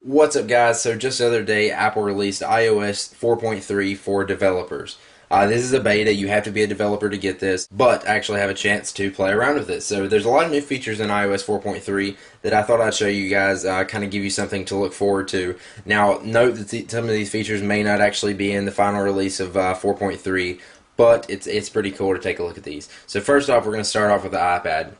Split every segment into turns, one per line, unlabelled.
What's up, guys? So just the other day, Apple released iOS 4.3 for developers. This is a beta. You have to be a developer to get this, but actually have a chance to play around with it. So there's a lot of new features in iOS 4.3 that I thought I'd show you guys, kind of give you something to look forward to. Now, note that some of these features may not actually be in the final release of 4.3, but it's pretty cool to take a look at these. So first off, we're going to start off with the iPad.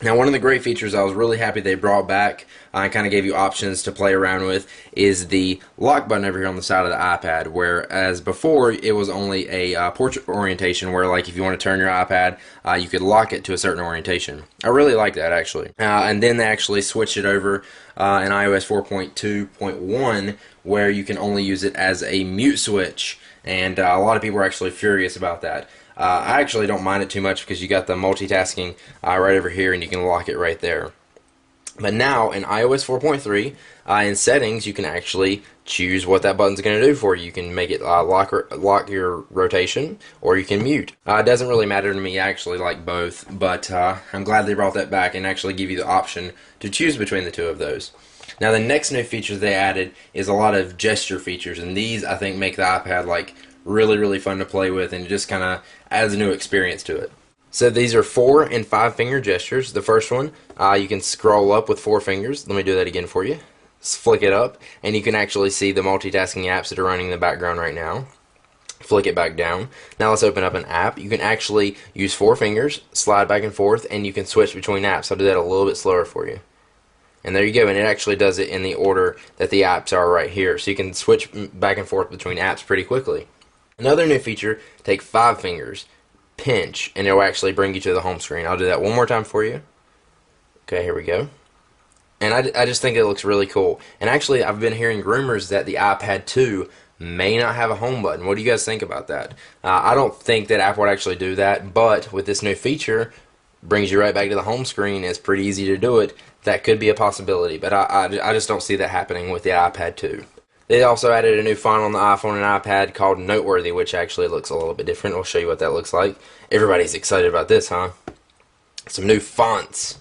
Now, one of the great features I was really happy they brought back, I kind of gave you options to play around with, is the lock button over here on the side of the iPad, whereas before it was only a portrait orientation where, like, if you want to turn your iPad, you could lock it to a certain orientation. I really like that, actually. And then they actually switched it over in iOS 4.2.1 where you can only use it as a mute switch, and a lot of people are actually furious about that. I actually don't mind it too much because you got the multitasking right over here and you can lock it right there. But now in iOS 4.3, in settings, you can actually choose what that button's going to do for you. You can make it lock your rotation, or you can mute. It doesn't really matter to me. I actually like both, but I'm glad they brought that back and actually give you the option to choose between the two of those. Now, the next new feature they added is a lot of gesture features, and these I think make the iPad like really fun to play with, and it just kind of adds a new experience to it. So these are 4 and 5 finger gestures. The first one, you can scroll up with 4 fingers. Let me do that again for you. Flick it up, and you can actually see the multitasking apps that are running in the background right now. Flick it back down. Now let's open up an app. You can actually use 4 fingers, slide back and forth, and you can switch between apps. I'll do that a little bit slower for you. And there you go, and it actually does it in the order that the apps are right here. So you can switch back and forth between apps pretty quickly. Another new feature, take 5 fingers, pinch, and it will actually bring you to the home screen. I'll do that one more time for you. Okay, here we go. And I just think it looks really cool. And actually, I've been hearing rumors that the iPad 2 may not have a home button. What do you guys think about that? I don't think that Apple would actually do that, but with this new feature, brings you right back to the home screen. It's pretty easy to do it. That could be a possibility, but I just don't see that happening with the iPad 2. They also added a new font on the iPhone and iPad called Noteworthy, which actually looks a little bit different. I'll show you what that looks like. Everybody's excited about this, huh? Some new fonts.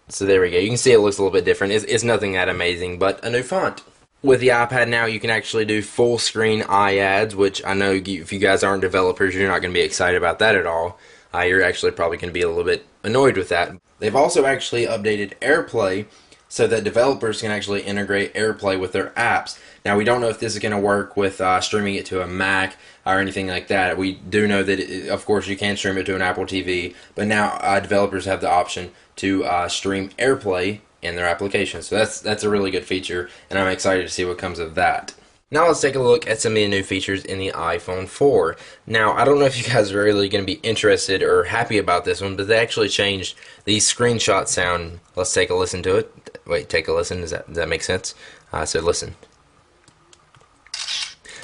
So there we go. You can see it looks a little bit different. It's nothing that amazing, but a new font. With the iPad now, you can actually do full screen iAds, which I know if you guys aren't developers, you're not going to be excited about that at all. You're actually probably going to be a little bit annoyed with that. They've also actually updated AirPlay so that developers can actually integrate AirPlay with their apps. Now, we don't know if this is going to work with streaming it to a Mac or anything like that. We do know that, of course, you can stream it to an Apple TV, but now developers have the option to stream AirPlay in their application. So that's a really good feature, and I'm excited to see what comes of that. Now let's take a look at some of the new features in the iPhone 4. Now, I don't know if you guys are really going to be interested or happy about this one, but they actually changed the screenshot sound. Let's take a listen to it. Wait, take a listen. Does that make sense? So listen.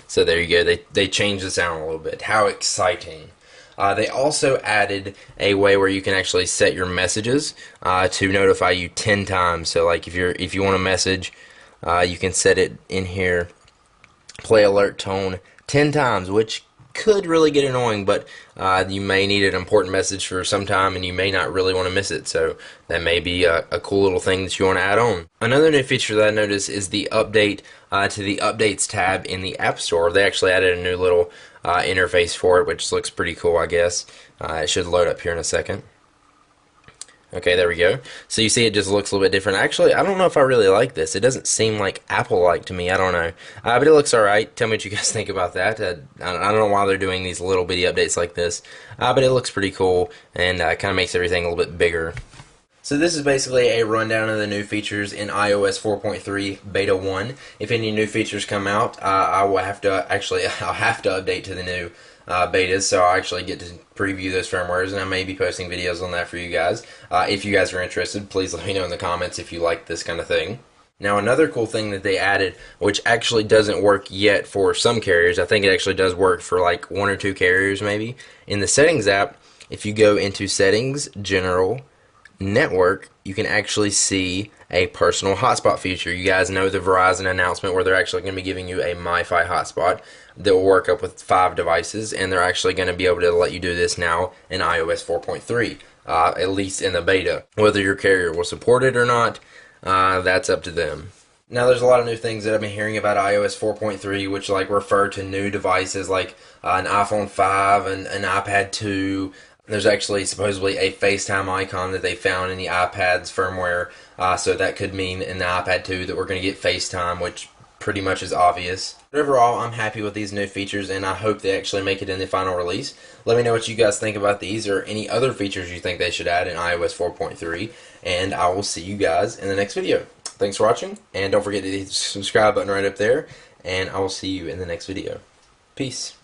So there you go. They changed the sound a little bit. How exciting. They also added a way where you can actually set your messages to notify you 10 times. So like if you want a message, you can set it in here. Play alert tone 10 times, which could really get annoying, but you may need an important message for some time and you may not really want to miss it, so that may be a cool little thing that you want to add on. Another new feature that I noticed is the update to the Updates tab in the App Store. They actually added a new little interface for it, which looks pretty cool, I guess. It should load up here in a second. Okay, there we go. So you see it just looks a little bit different. Actually, I don't know if I really like this. It doesn't seem like Apple-like to me. I don't know. But it looks alright. Tell me what you guys think about that. I don't know why they're doing these little bitty updates like this. But it looks pretty cool and kind of makes everything a little bit bigger. So this is basically a rundown of the new features in iOS 4.3 Beta 1. If any new features come out, I'll have to update to the new betas, so I'll actually get to preview those firmwares, and I may be posting videos on that for you guys. If you guys are interested, please let me know in the comments if you like this kind of thing. Now, another cool thing that they added, which actually doesn't work yet for some carriers, I think it actually does work for like 1 or 2 carriers maybe. In the Settings app, if you go into Settings, General, Network, you can actually see a personal hotspot feature. You guys know the Verizon announcement where they're actually going to be giving you a MiFi hotspot that will work up with 5 devices, and they're actually going to be able to let you do this now in iOS 4.3, at least in the beta. Whether your carrier will support it or not, That's up to them. Now, there's a lot of new things that I've been hearing about iOS 4.3, which like refer to new devices like an iPhone 5 and an iPad 2. There's actually supposedly a FaceTime icon that they found in the iPad's firmware, so that could mean in the iPad 2 that we're going to get FaceTime, which pretty much is obvious. But overall, I'm happy with these new features, and I hope they actually make it in the final release. Let me know what you guys think about these or any other features you think they should add in iOS 4.3, and I will see you guys in the next video. Thanks for watching, and don't forget to hit the subscribe button right up there, and I will see you in the next video. Peace.